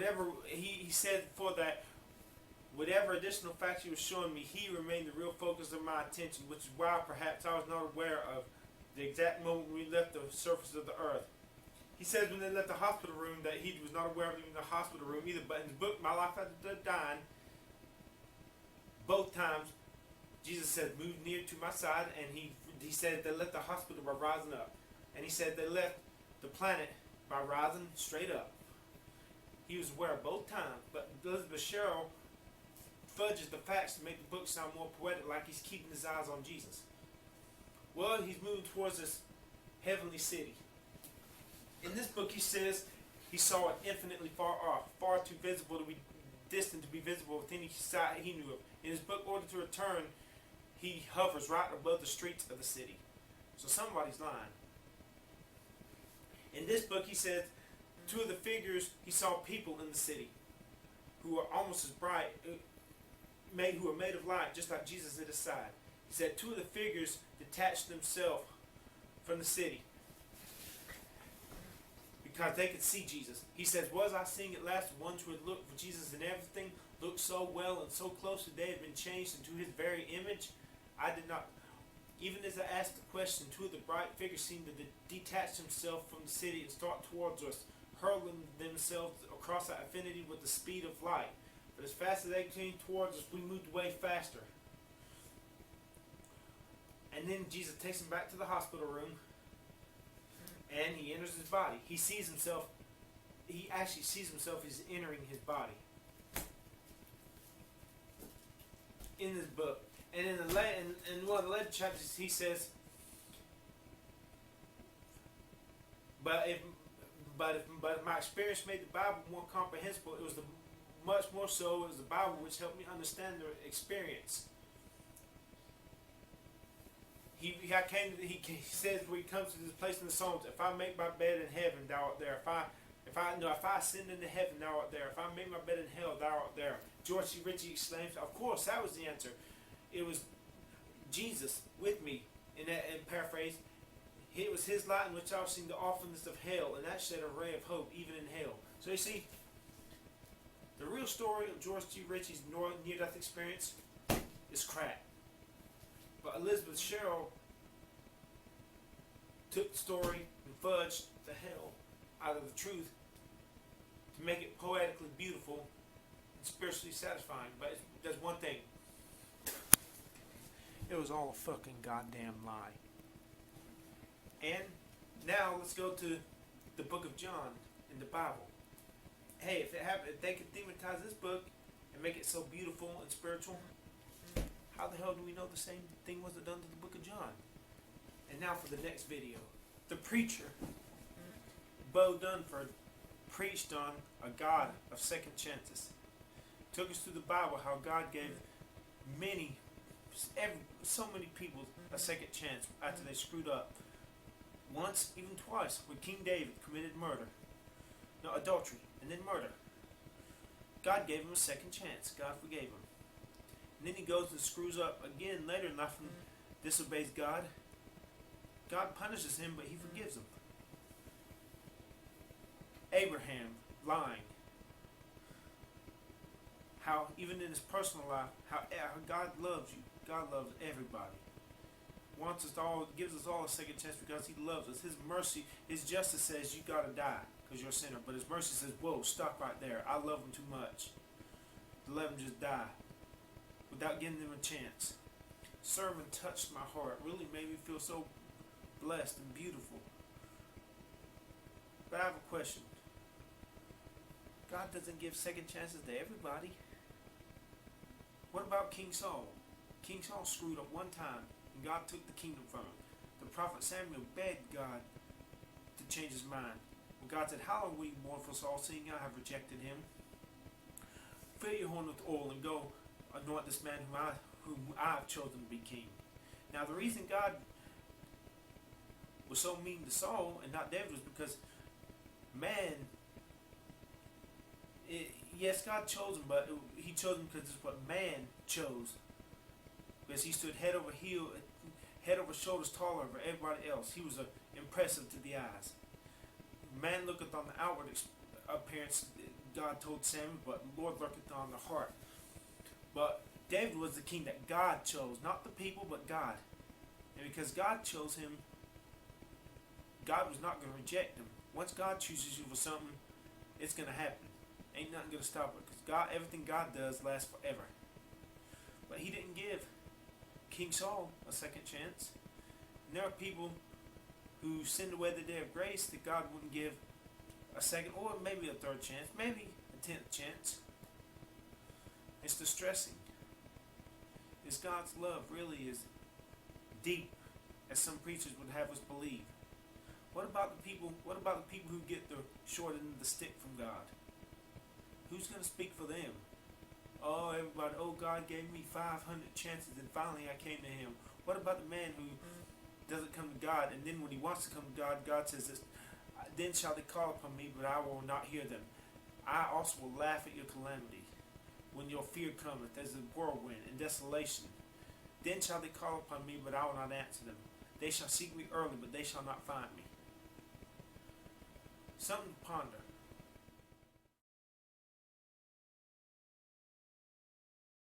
whatever he said for that, whatever additional facts he was showing me, he remained the real focus of my attention, which is why perhaps I was not aware of the exact moment we left the surface of the earth. He says when they left the hospital room that he was not aware of leaving the hospital room either, but in his book, My Life After Dying, both times, Jesus said, move near to my side, and he said they left the hospital by rising up. And he said they left the planet by rising straight up. He was aware both times, but Elizabeth Sherill fudges the facts to make the book sound more poetic, like he's keeping his eyes on Jesus. Well, he's moving towards this heavenly city. In this book, he says he saw it infinitely far off, far too visible to be distant to be visible with any sight he knew of. In his book, Order to Return, he hovers right above the streets of the city. So somebody's lying. In this book, he says two of the figures, he saw people in the city who are almost as bright, who are made of light, just like Jesus at his side. He said two of the figures detached themselves from the city because they could see Jesus. He says, was I seeing at last the ones who had looked for Jesus and everything looked so well and so close that they had been changed into his very image? I did not. Even as I asked the question, two of the bright figures seemed to detach themselves from the city and start towards us, hurling themselves across our infinity with the speed of light. But as fast as they came towards us, we moved away faster. And then Jesus takes him back to the hospital room, and he enters his body. He sees himself, he actually sees himself as entering his body. In this book. And in one of the later chapters, he says, but if my experience made the Bible more comprehensible, it was much more so, it was the Bible which helped me understand the experience. He says when he comes to this place in the Psalms, if I make my bed in heaven, thou art there. If I ascend into heaven, thou art there. If I make my bed in hell, thou art there. Geporge G. Ritchie exclaims, of course, that was the answer. It was Jesus with me. In paraphrase, it was his light in which I was seeing the awfulness of hell, and that shed a ray of hope even in hell. So you see, the real story of Geporge G. Ritchie's near-death experience is crap. But Elizabeth Sherill took the story and fudged the hell out of the truth to make it poetically beautiful and spiritually satisfying. But there's one thing. It was all a fucking goddamn lie. And now let's go to the book of John in the Bible. Hey, if they could thematize this book and make it so beautiful and spiritual, how the hell do we know the same thing wasn't done to the book of John? And now for the next video. The preacher, Bo Dunford, preached on a God of second chances. Took us through the Bible how God gave so many people a second chance after they screwed up. Once, even twice, when King David committed adultery, and then murder. God gave him a second chance. God forgave him. And then he goes and screws up again later in life and disobeys God. God punishes him, but he forgives him. Abraham lying. How even in his personal life, how God loves you. God loves everybody. Wants us all, gives us all a second chance because he loves us. His mercy, his justice says you gotta die because you're a sinner. But his mercy says, whoa, stop right there. I love him too much to let him just die without giving them a chance. Sermon touched my heart. Really made me feel so blessed and beautiful. But I have a question. God doesn't give second chances to everybody. What about King Saul? King Saul screwed up one time and God took the kingdom from him. The prophet Samuel begged God to change his mind. When God said, how are we mournful Saul, seeing I have rejected him? Fill your horn with oil and go anoint this man whom I have chosen to be king. Now the reason God was so mean to Saul and not David was because yes, God chose him, but he chose him because it's what man chose. Because he stood head over shoulders taller than everybody else. He was impressive to the eyes. Man looketh on the outward appearance, God told Samuel, but the Lord looketh on the heart. But David was the king that God chose, not the people, but God. And because God chose him, God was not going to reject him. Once God chooses you for something, it's going to happen. Ain't nothing going to stop it. Because God, everything God does lasts forever. But he didn't give King Saul a second chance. And there are people who sinned away the day of grace that God wouldn't give a second or maybe a third chance, maybe a 10th chance. It's distressing. Is God's love really as deep as some preachers would have us believe? What about the people who get the short end of the stick from God? Who's going to speak for them? Oh, everybody, oh, God gave me 500 chances and finally I came to him. What about the man who doesn't come to God, and then when he wants to come to God, God says this, then shall they call upon me, but I will not hear them. I also will laugh at your calamity. When your fear cometh as a whirlwind and desolation, then shall they call upon me, but I will not answer them. They shall seek me early, but they shall not find me. Something to ponder.